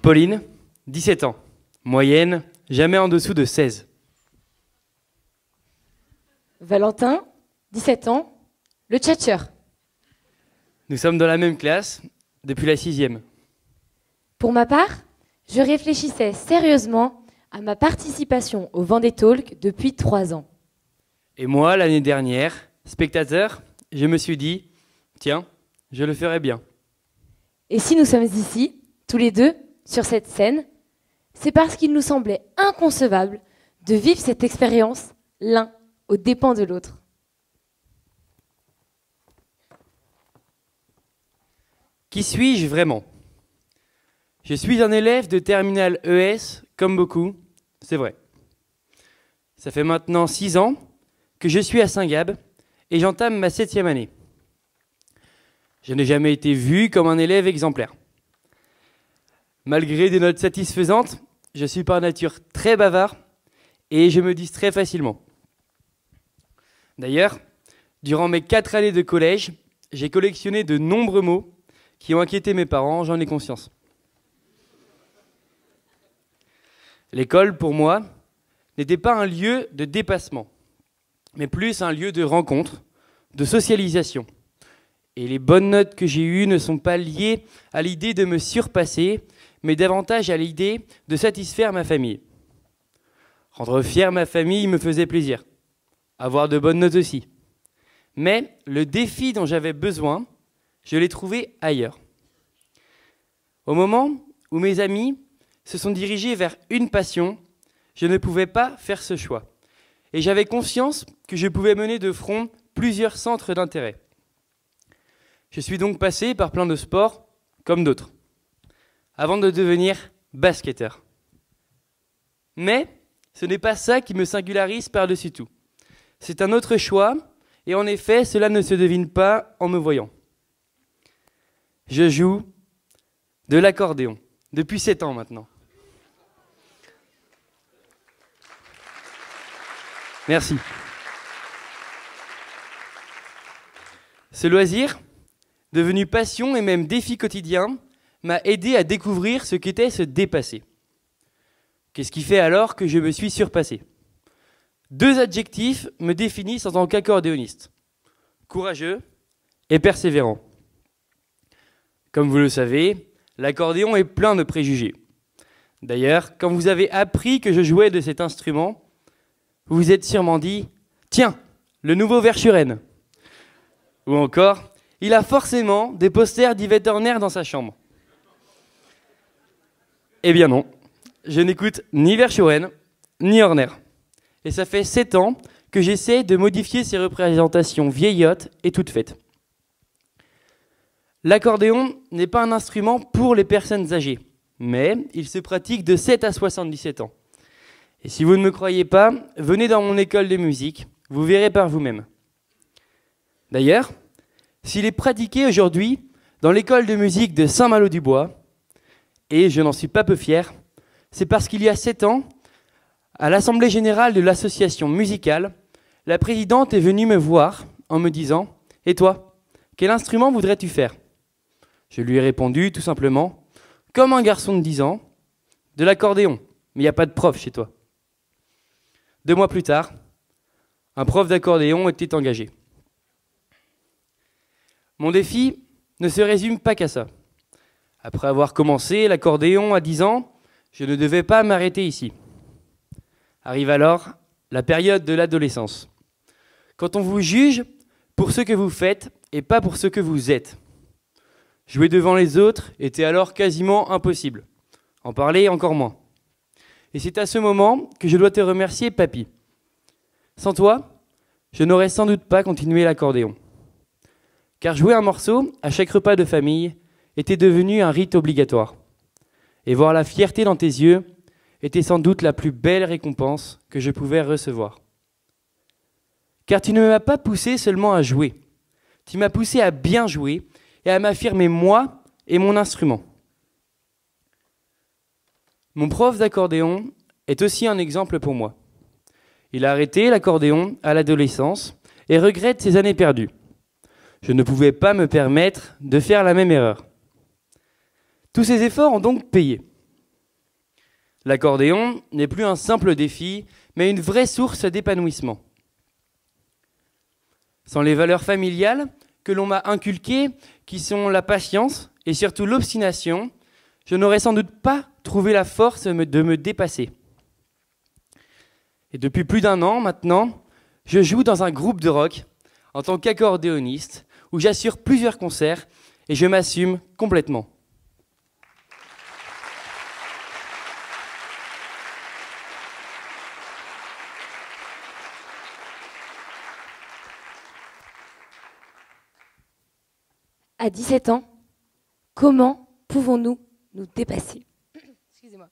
Pauline, 17 ans. Moyenne, jamais en dessous de 16. Valentin, 17 ans, le tchatcheur. Nous sommes dans la même classe depuis la 6e. Pour ma part, je réfléchissais sérieusement à ma participation au Vendée Talk depuis 3 ans. Et moi, l'année dernière, spectateur, je me suis dit, tiens, je le ferai bien. Et si nous sommes ici, tous les deux, sur cette scène, c'est parce qu'il nous semblait inconcevable de vivre cette expérience l'un aux dépens de l'autre. Qui suis-je vraiment? Je suis un élève de terminale ES, comme beaucoup, c'est vrai. Ça fait maintenant 6 ans que je suis à Saint-Gab et j'entame ma 7e année. Je n'ai jamais été vu comme un élève exemplaire. Malgré des notes satisfaisantes, je suis par nature très bavard et je me distrais facilement. D'ailleurs, durant mes 4 années de collège, j'ai collectionné de nombreux mots qui ont inquiété mes parents, j'en ai conscience. L'école, pour moi, n'était pas un lieu de dépassement, mais plus un lieu de rencontre, de socialisation. Et les bonnes notes que j'ai eues ne sont pas liées à l'idée de me surpasser, mais davantage à l'idée de satisfaire ma famille. Rendre fière ma famille me faisait plaisir. Avoir de bonnes notes aussi. Mais le défi dont j'avais besoin, je l'ai trouvé ailleurs. Au moment où mes amis se sont dirigés vers une passion, je ne pouvais pas faire ce choix. Et j'avais conscience que je pouvais mener de front plusieurs centres d'intérêt. Je suis donc passé par plein de sports, comme d'autres, avant de devenir basketteur. Mais ce n'est pas ça qui me singularise par-dessus tout. C'est un autre choix, et en effet, cela ne se devine pas en me voyant. Je joue de l'accordéon, depuis 7 ans maintenant. Merci. Ce loisir, devenu passion et même défi quotidien, m'a aidé à découvrir ce qu'était se dépasser. Qu'est-ce qui fait alors que je me suis surpassé? 2 adjectifs me définissent en tant qu'accordéoniste. Courageux et persévérant. Comme vous le savez, l'accordéon est plein de préjugés. D'ailleurs, quand vous avez appris que je jouais de cet instrument, vous vous êtes sûrement dit « Tiens, le nouveau Verschuren !» Ou encore « Il a forcément des posters d'Yvette Horner dans sa chambre. » Eh bien non, je n'écoute ni Verschuren, ni Horner. Et ça fait 7 ans que j'essaie de modifier ces représentations vieillottes et toutes faites. L'accordéon n'est pas un instrument pour les personnes âgées, mais il se pratique de 7 à 77 ans. Et si vous ne me croyez pas, venez dans mon école de musique, vous verrez par vous-même. D'ailleurs, s'il est pratiqué aujourd'hui dans l'école de musique de Saint-Malo-du-Bois, et je n'en suis pas peu fier, c'est parce qu'il y a 7 ans, à l'Assemblée générale de l'association musicale, la présidente est venue me voir en me disant « Et toi, quel instrument voudrais-tu faire ?» Je lui ai répondu tout simplement, comme un garçon de 10 ans, « De l'accordéon, mais il n'y a pas de prof chez toi. » 2 mois plus tard, un prof d'accordéon était engagé. Mon défi ne se résume pas qu'à ça. Après avoir commencé l'accordéon à 10 ans, je ne devais pas m'arrêter ici. Arrive alors la période de l'adolescence. Quand on vous juge pour ce que vous faites et pas pour ce que vous êtes. Jouer devant les autres était alors quasiment impossible. En parler encore moins. Et c'est à ce moment que je dois te remercier, papy. Sans toi, je n'aurais sans doute pas continué l'accordéon. Car jouer un morceau à chaque repas de famille était devenu un rite obligatoire. Et voir la fierté dans tes yeux était sans doute la plus belle récompense que je pouvais recevoir. Car tu ne m'as pas poussé seulement à jouer. Tu m'as poussé à bien jouer et à m'affirmer moi et mon instrument. Mon prof d'accordéon est aussi un exemple pour moi. Il a arrêté l'accordéon à l'adolescence et regrette ses années perdues. Je ne pouvais pas me permettre de faire la même erreur. Tous ces efforts ont donc payé. L'accordéon n'est plus un simple défi, mais une vraie source d'épanouissement. Sans les valeurs familiales que l'on m'a inculquées, qui sont la patience et surtout l'obstination, je n'aurais sans doute pas trouvé la force de me dépasser. Et depuis plus d'1 an maintenant, je joue dans un groupe de rock en tant qu'accordéoniste où j'assure plusieurs concerts et je m'assume complètement. À 17 ans, comment pouvons-nous nous dépasser? Excusez-moi.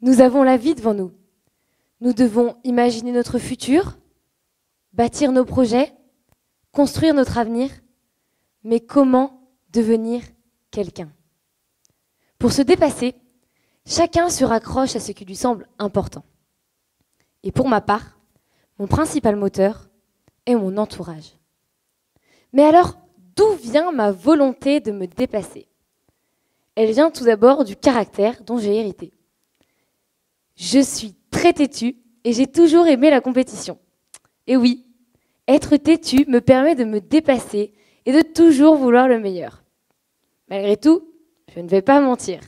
Nous avons la vie devant nous. Nous devons imaginer notre futur, bâtir nos projets, construire notre avenir. Mais comment devenir quelqu'un? Pour se dépasser, chacun se raccroche à ce qui lui semble important. Et pour ma part, mon principal moteur est mon entourage. Mais alors, d'où vient ma volonté de me dépasser? Elle vient tout d'abord du caractère dont j'ai hérité. Je suis très têtue et j'ai toujours aimé la compétition. Et oui, être têtue me permet de me dépasser et de toujours vouloir le meilleur. Malgré tout, je ne vais pas mentir.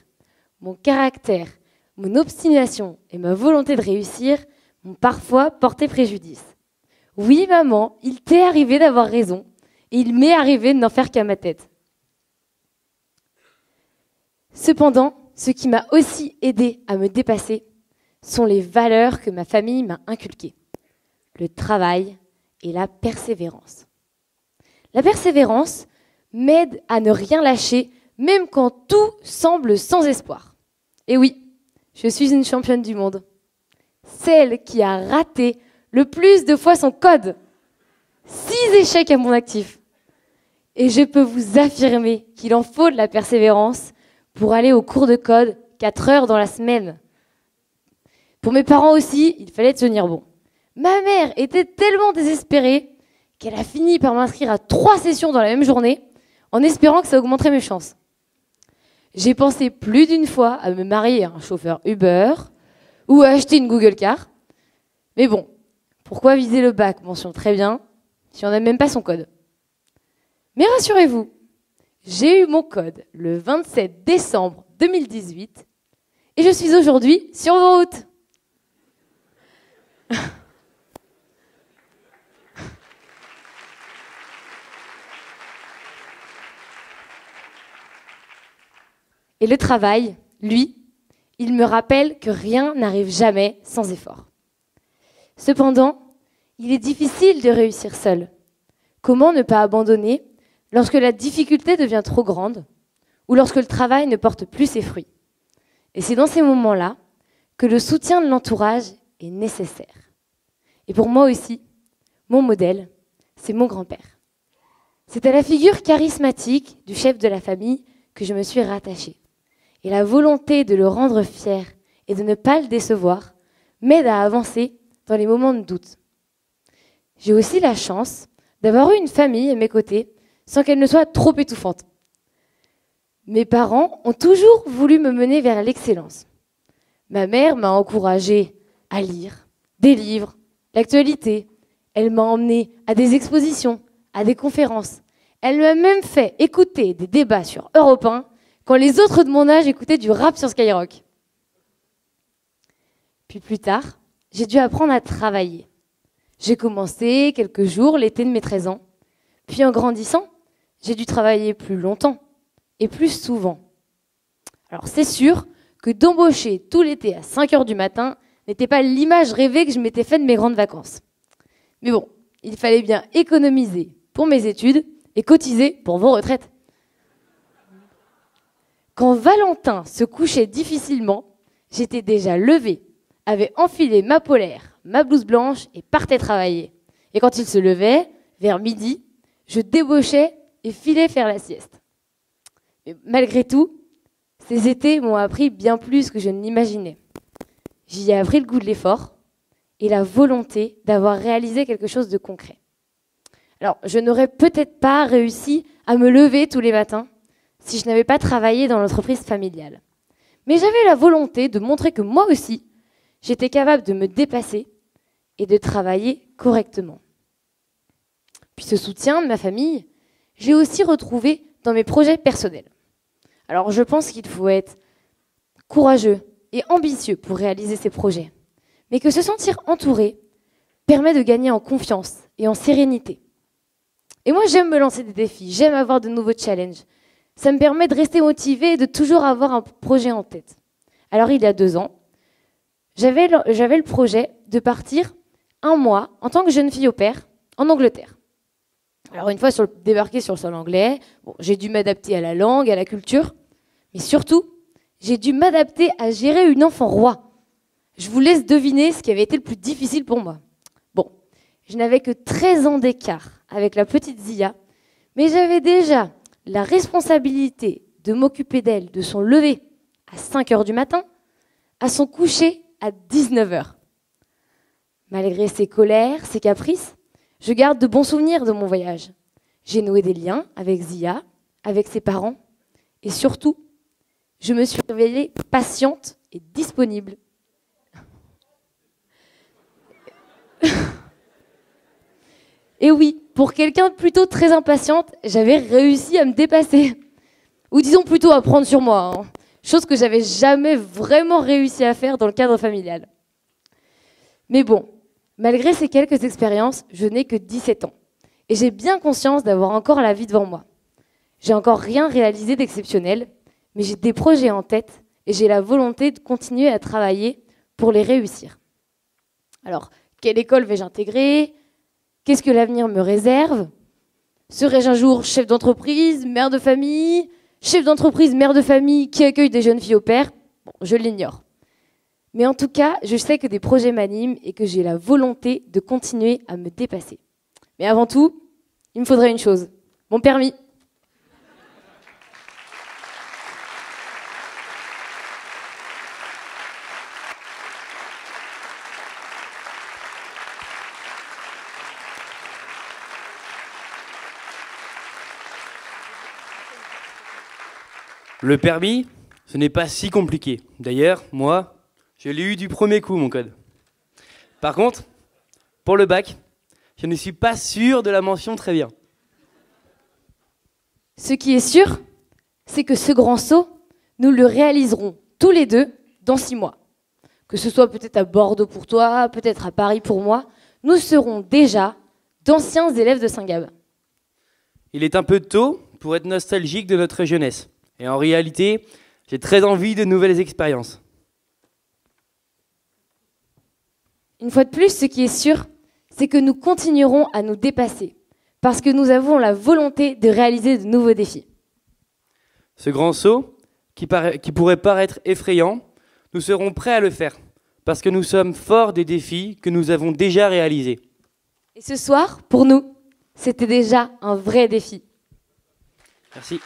Mon caractère, mon obstination et ma volonté de réussir m'ont parfois porté préjudice. Oui, maman, il t'est arrivé d'avoir raison et il m'est arrivé de n'en faire qu'à ma tête. Cependant, ce qui m'a aussi aidé à me dépasser sont les valeurs que ma famille m'a inculquées. Le travail et la persévérance. La persévérance m'aide à ne rien lâcher, même quand tout semble sans espoir. Et oui, je suis une championne du monde. Celle qui a raté le plus de fois son code. 6 échecs à mon actif. Et je peux vous affirmer qu'il en faut de la persévérance pour aller au cours de code 4 heures dans la semaine. Pour mes parents aussi, il fallait tenir bon. Ma mère était tellement désespérée qu'elle a fini par m'inscrire à 3 sessions dans la même journée en espérant que ça augmenterait mes chances. J'ai pensé plus d'une fois à me marier à un chauffeur Uber ou à acheter une Google Car. Mais bon, pourquoi viser le bac, mention très bien, si on n'a même pas son code? Mais rassurez-vous, j'ai eu mon code le 27 décembre 2018 et je suis aujourd'hui sur vos routes. Et le travail, lui, il me rappelle que rien n'arrive jamais sans effort. Cependant, il est difficile de réussir seul. Comment ne pas abandonner lorsque la difficulté devient trop grande ou lorsque le travail ne porte plus ses fruits? Et c'est dans ces moments-là que le soutien de l'entourage est nécessaire. Et pour moi aussi, mon modèle, c'est mon grand-père. C'est à la figure charismatique du chef de la famille que je me suis rattachée. Et la volonté de le rendre fier et de ne pas le décevoir m'aide à avancer dans les moments de doute. J'ai aussi la chance d'avoir eu une famille à mes côtés sans qu'elle ne soit trop étouffante. Mes parents ont toujours voulu me mener vers l'excellence. Ma mère m'a encouragée à lire des livres, l'actualité. Elle m'a emmenée à des expositions, à des conférences. Elle m'a même fait écouter des débats sur Europe 1 quand les autres de mon âge écoutaient du rap sur Skyrock. Puis plus tard, j'ai dû apprendre à travailler. J'ai commencé quelques jours l'été de mes 13 ans. Puis en grandissant, j'ai dû travailler plus longtemps et plus souvent. Alors c'est sûr que d'embaucher tout l'été à 5 heures du matin n'était pas l'image rêvée que je m'étais faite de mes grandes vacances. Mais bon, il fallait bien économiser pour mes études et cotiser pour vos retraites. Quand Valentin se couchait difficilement, j'étais déjà levée, avait enfilé ma polaire, ma blouse blanche et partais travailler. Et quand il se levait, vers midi, je débauchais et filais faire la sieste. Mais malgré tout, ces étés m'ont appris bien plus que je ne l'imaginais. J'y ai appris le goût de l'effort et la volonté d'avoir réalisé quelque chose de concret. Alors, je n'aurais peut-être pas réussi à me lever tous les matins si je n'avais pas travaillé dans l'entreprise familiale. Mais j'avais la volonté de montrer que moi aussi, j'étais capable de me dépasser et de travailler correctement. Puis ce soutien de ma famille, j'ai aussi retrouvé dans mes projets personnels. Alors je pense qu'il faut être courageux et ambitieux pour réaliser ces projets, mais que se sentir entouré permet de gagner en confiance et en sérénité. Et moi j'aime me lancer des défis, j'aime avoir de nouveaux challenges. Ça me permet de rester motivée et de toujours avoir un projet en tête. Alors il y a 2 ans, j'avais le projet de partir 1 mois en tant que jeune fille au pair en Angleterre. Alors une fois débarquée sur le sol anglais, j'ai dû m'adapter à la langue, à la culture, mais surtout, j'ai dû m'adapter à gérer une enfant roi. Je vous laisse deviner ce qui avait été le plus difficile pour moi. Bon, je n'avais que 13 ans d'écart avec la petite Zia, mais j'avais déjà la responsabilité de m'occuper d'elle de son lever à 5 heures du matin à son coucher à 19 heures. Malgré ses colères, ses caprices, je garde de bons souvenirs de mon voyage. J'ai noué des liens avec Zia, avec ses parents, et surtout, je me suis révélée patiente et disponible. Et oui, pour quelqu'un de plutôt très impatiente, j'avais réussi à me dépasser. Ou disons plutôt à prendre sur moi, hein. Chose que j'avais jamais vraiment réussi à faire dans le cadre familial. Mais bon, malgré ces quelques expériences, je n'ai que 17 ans. Et j'ai bien conscience d'avoir encore la vie devant moi. J'ai encore rien réalisé d'exceptionnel, mais j'ai des projets en tête et j'ai la volonté de continuer à travailler pour les réussir. Alors, quelle école vais-je intégrer ? Qu'est-ce que l'avenir me réserve ? Serai-je un jour chef d'entreprise, mère de famille ? Chef d'entreprise, mère de famille qui accueille des jeunes filles au pair ? Bon, je l'ignore. Mais en tout cas, je sais que des projets m'animent et que j'ai la volonté de continuer à me dépasser. Mais avant tout, il me faudrait une chose, mon permis. Le permis, ce n'est pas si compliqué. D'ailleurs, moi, je l'ai eu du premier coup, mon code. Par contre, pour le bac, je ne suis pas sûr de la mention très bien. Ce qui est sûr, c'est que ce grand saut, nous le réaliserons tous les deux dans 6 mois. Que ce soit peut-être à Bordeaux pour toi, peut-être à Paris pour moi, nous serons déjà d'anciens élèves de Saint-Gab. Il est un peu tôt pour être nostalgique de notre jeunesse. Et en réalité, j'ai très envie de nouvelles expériences. Une fois de plus, ce qui est sûr, c'est que nous continuerons à nous dépasser, parce que nous avons la volonté de réaliser de nouveaux défis. Ce grand saut, qui pourrait paraître effrayant, nous serons prêts à le faire, parce que nous sommes forts des défis que nous avons déjà réalisés. Et ce soir, pour nous, c'était déjà un vrai défi. Merci.